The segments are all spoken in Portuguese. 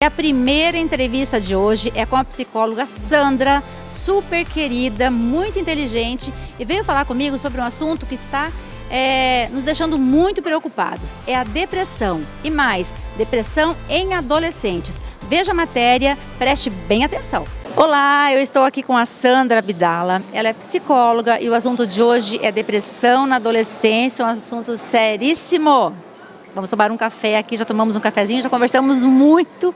A primeira entrevista de hoje é com a psicóloga Sandra, super querida, muito inteligente, e veio falar comigo sobre um assunto que está nos deixando muito preocupados. É a depressão, e mais, depressão em adolescentes. Veja a matéria, preste bem atenção. Olá, eu estou aqui com a Sandra Abdala, ela é psicóloga e o assunto de hoje é depressão na adolescência, um assunto seríssimo. Vamos tomar um café aqui, já tomamos um cafezinho, já conversamos muito.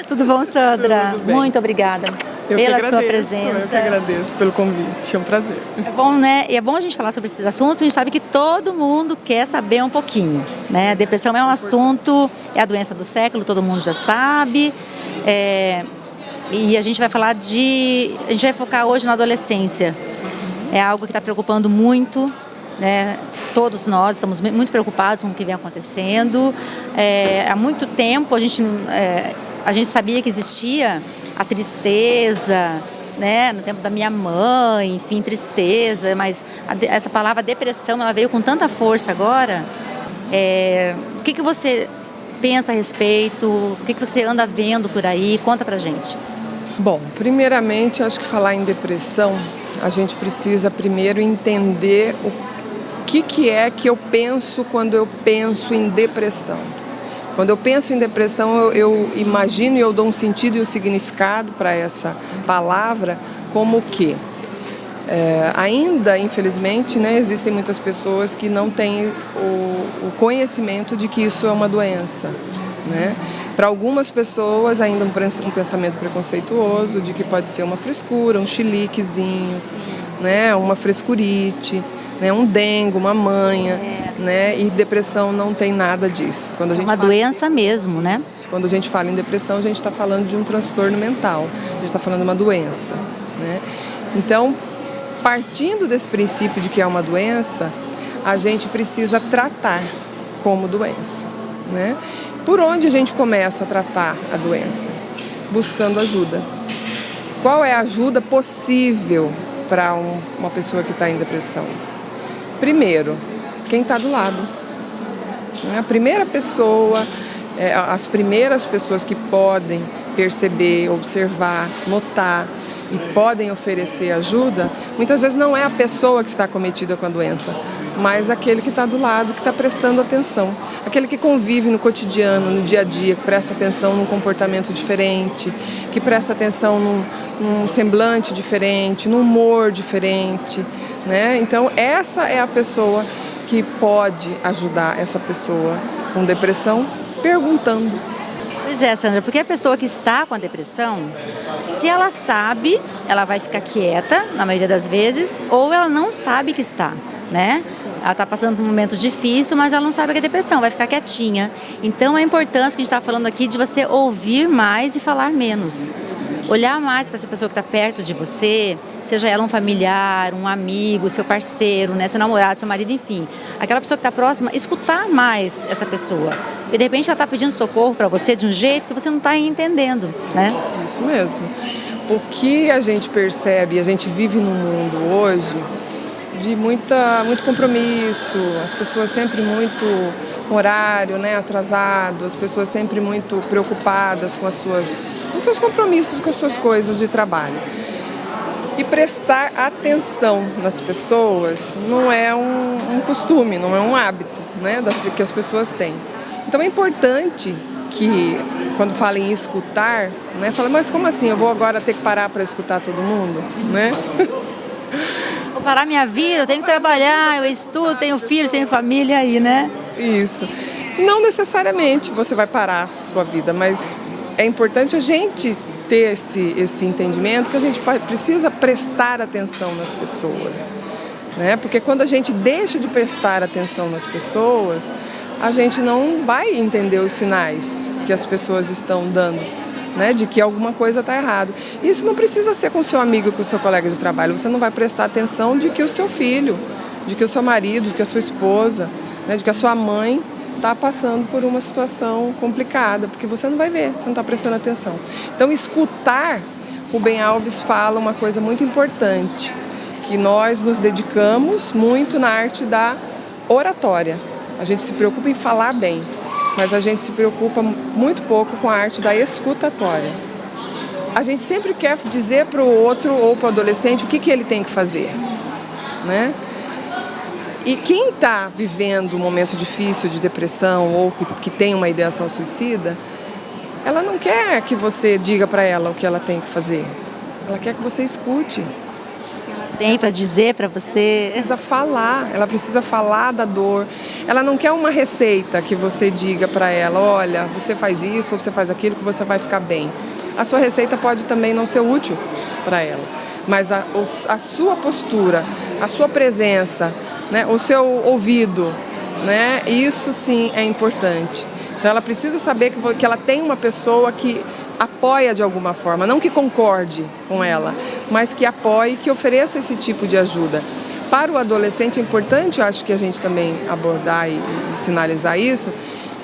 Tudo bom, Sandra? Tudo bem. Muito obrigada pela sua presença. Eu que agradeço pelo convite, é um prazer. É bom, né? E é bom a gente falar sobre esses assuntos, a gente sabe que todo mundo quer saber um pouquinho, né? A depressão é um assunto, é a doença do século, todo mundo já sabe. E a gente vai falar a gente vai focar hoje na adolescência. É algo que está preocupando muito, né? Todos nós estamos muito preocupados com o que vem acontecendo. Há muito tempo a gente sabia que existia a tristeza, né? No tempo da minha mãe, enfim, tristeza, mas essa palavra depressão, ela veio com tanta força agora. O que você pensa a respeito? O que você anda vendo por aí? Conta pra gente. Bom, primeiramente, acho que falar em depressão, a gente precisa primeiro entender o que é que eu penso quando eu penso em depressão. Quando eu penso em depressão, eu imagino e eu dou um sentido e um significado para essa palavra como o quê? Ainda, infelizmente, né, existem muitas pessoas que não têm o conhecimento de que isso é uma doença, né? Para algumas pessoas, ainda um pensamento preconceituoso de que pode ser uma frescura, um chiliquezinho, né, uma frescurite, né, um dengue, uma manha, né, e depressão não tem nada disso. Quando a gente uma doença mesmo, né? Quando a gente fala em depressão, a gente está falando de um transtorno mental, a gente está falando de uma doença, né? Então, partindo desse princípio de que é uma doença, a gente precisa tratar como doença, né? Por onde a gente começa a tratar a doença? Buscando ajuda. Qual é a ajuda possível para uma pessoa que está em depressão? Primeiro, quem está do lado. A primeira pessoa, as primeiras pessoas que podem perceber, observar, notar e podem oferecer ajuda, muitas vezes não é a pessoa que está acometida com a doença, mas aquele que está do lado, que está prestando atenção. Aquele que convive no cotidiano, no dia a dia, que presta atenção num comportamento diferente, que presta atenção num semblante diferente, num humor diferente, né? Então, essa é a pessoa que pode ajudar essa pessoa com depressão perguntando. Pois é, Sandra, porque a pessoa que está com a depressão, se ela sabe, ela vai ficar quieta, na maioria das vezes, ou ela não sabe que está, né? Ela está passando por um momento difícil, mas ela não sabe que é depressão, vai ficar quietinha. Então, a importância que a gente está falando aqui de você ouvir mais e falar menos. Olhar mais para essa pessoa que está perto de você, seja ela um familiar, um amigo, seu parceiro, né, seu namorado, seu marido, enfim. Aquela pessoa que está próxima, escutar mais essa pessoa. E de repente ela está pedindo socorro para você de um jeito que você não está entendendo, né? Isso mesmo. O que a gente percebe, a gente vive num mundo hoje de muito compromisso, as pessoas sempre muito com horário, né, atrasado, as pessoas sempre muito preocupadas com os seus compromissos, com as suas coisas de trabalho. E prestar atenção nas pessoas não é um costume, não é um hábito, né, que as pessoas têm. Então é importante que, quando fala em escutar, né, fala, mas como assim, eu vou agora ter que parar para escutar todo mundo, né? Vou parar minha vida, eu tenho que trabalhar, eu estudo, tenho filhos, tenho família aí, né? Isso. Não necessariamente você vai parar a sua vida, mas é importante a gente ter esse entendimento que a gente precisa prestar atenção nas pessoas, né? Porque quando a gente deixa de prestar atenção nas pessoas, a gente não vai entender os sinais que as pessoas estão dando, né, de que alguma coisa está errado. Isso não precisa ser com o seu amigo, com o seu colega de trabalho. Você não vai prestar atenção de que o seu filho, de que o seu marido, de que a sua esposa, né, de que a sua mãe está passando por uma situação complicada, porque você não vai ver, você não está prestando atenção. Então, escutar, o Rubem Alves fala uma coisa muito importante, que nós nos dedicamos muito na arte da oratória. A gente se preocupa em falar bem. mas a gente se preocupa muito pouco com a arte da escutatória. A gente sempre quer dizer para o outro ou para o adolescente o que ele tem que fazer, né? E quem está vivendo um momento difícil de depressão ou que tem uma ideação suicida, ela não quer que você diga para ela o que ela tem que fazer. Ela quer que você escute. Tem para dizer para você? Ela precisa falar da dor. Ela não quer uma receita que você diga para ela, olha, você faz isso ou você faz aquilo que você vai ficar bem. A sua receita pode também não ser útil para ela, mas a sua postura, a sua presença, né, o seu ouvido, né, isso sim é importante. Então ela precisa saber que ela tem uma pessoa que apoia de alguma forma, não que concorde com ela, mas que apoie, que ofereça esse tipo de ajuda. Para o adolescente é importante, eu acho que a gente também abordar e sinalizar isso,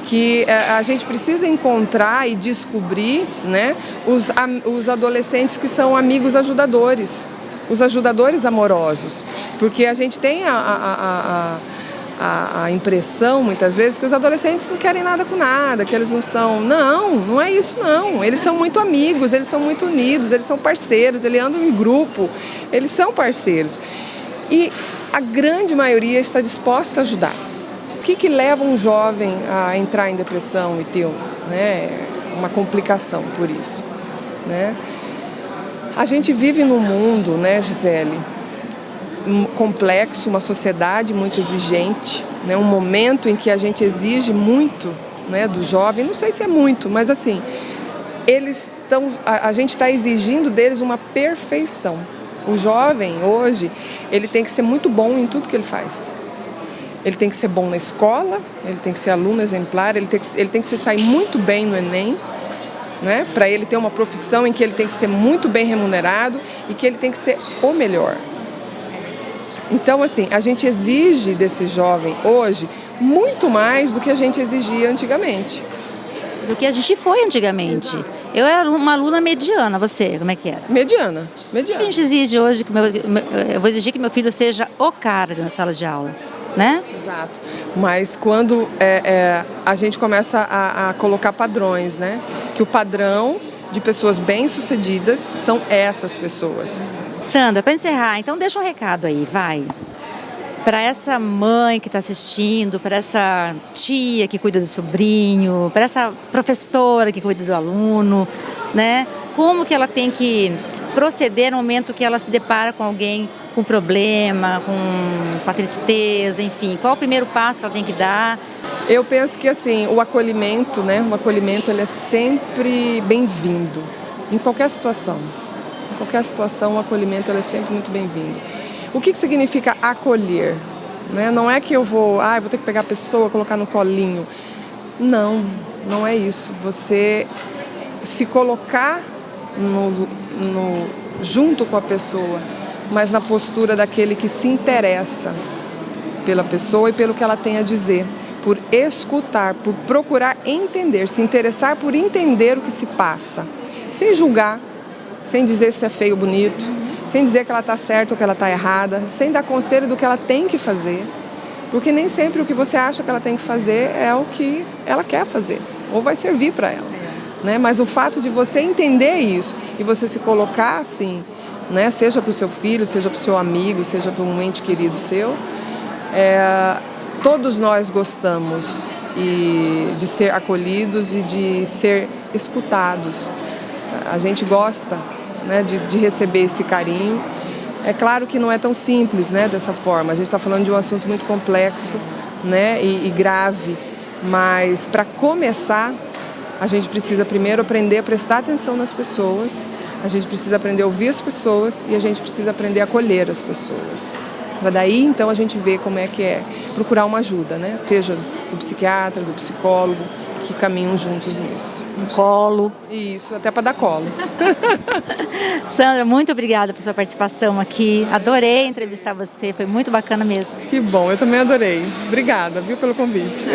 que a gente precisa encontrar e descobrir, né, os adolescentes que são amigos ajudadores, os ajudadores amorosos, porque a gente tem a impressão, muitas vezes, que os adolescentes não querem nada com nada, que eles não são... Não é isso não. Eles são muito amigos, eles são muito unidos, eles são parceiros, eles andam em grupo, eles são parceiros. E a grande maioria está disposta a ajudar. O que leva um jovem a entrar em depressão e ter, né, uma complicação por isso, né? A gente vive num mundo, né, Gisele, complexo, uma sociedade muito exigente, né, um momento em que a gente exige muito, né, do jovem, não sei se é muito, mas assim, a gente está exigindo deles uma perfeição. O jovem hoje, ele tem que ser muito bom em tudo que ele faz. Ele tem que ser bom na escola, ele tem que ser aluno exemplar, ele tem que sair muito bem no Enem, né, para ele ter uma profissão em que ele tem que ser muito bem remunerado e que ele tem que ser o melhor. Então, assim, a gente exige desse jovem hoje muito mais do que a gente exigia antigamente. Do que a gente foi antigamente. Exato. Eu era uma aluna mediana, você, como é que era? Mediana. O que a gente exige hoje? Eu vou exigir que meu filho seja o cara na sala de aula, né? Exato. Mas quando a gente começa a colocar padrões, né? Que o padrão de pessoas bem-sucedidas são essas pessoas. Sandra, para encerrar, então deixa um recado aí, vai. Para essa mãe que está assistindo, para essa tia que cuida do sobrinho, para essa professora que cuida do aluno, né? Como que ela tem que proceder no momento que ela se depara com alguém com problema, com a tristeza, enfim. Qual o primeiro passo que ela tem que dar? Eu penso que assim, o acolhimento, né? O acolhimento ele é sempre bem-vindo, em qualquer situação. Em qualquer situação, o acolhimento ele é sempre muito bem-vindo. O que significa acolher? Né? Não é que eu vou ter que pegar a pessoa, colocar no colinho. Não é isso. Você se colocar junto com a pessoa, mas na postura daquele que se interessa pela pessoa e pelo que ela tem a dizer, por escutar, por procurar entender, se interessar por entender o que se passa, sem julgar, sem dizer se é feio ou bonito, sem dizer que ela está certa ou que ela está errada, sem dar conselho do que ela tem que fazer, porque nem sempre o que você acha que ela tem que fazer é o que ela quer fazer, ou vai servir para ela, né? Mas o fato de você entender isso e você se colocar assim, né? Seja para o seu filho, seja para o seu amigo, seja para um ente querido seu, todos nós gostamos de ser acolhidos e de ser escutados. A gente gosta, né, de receber esse carinho. É claro que não é tão simples, né, dessa forma. A gente está falando de um assunto muito complexo, né, e grave, mas para começar, a gente precisa primeiro aprender a prestar atenção nas pessoas, a gente precisa aprender a ouvir as pessoas e a gente precisa aprender a acolher as pessoas. Para daí, então, a gente ver como é que é procurar uma ajuda, né? Seja do psiquiatra, do psicólogo, que caminham juntos nisso. Colo. Isso, até para dar colo. Sandra, muito obrigada por sua participação aqui. Adorei entrevistar você, foi muito bacana mesmo. Que bom, eu também adorei. Obrigada, viu, pelo convite.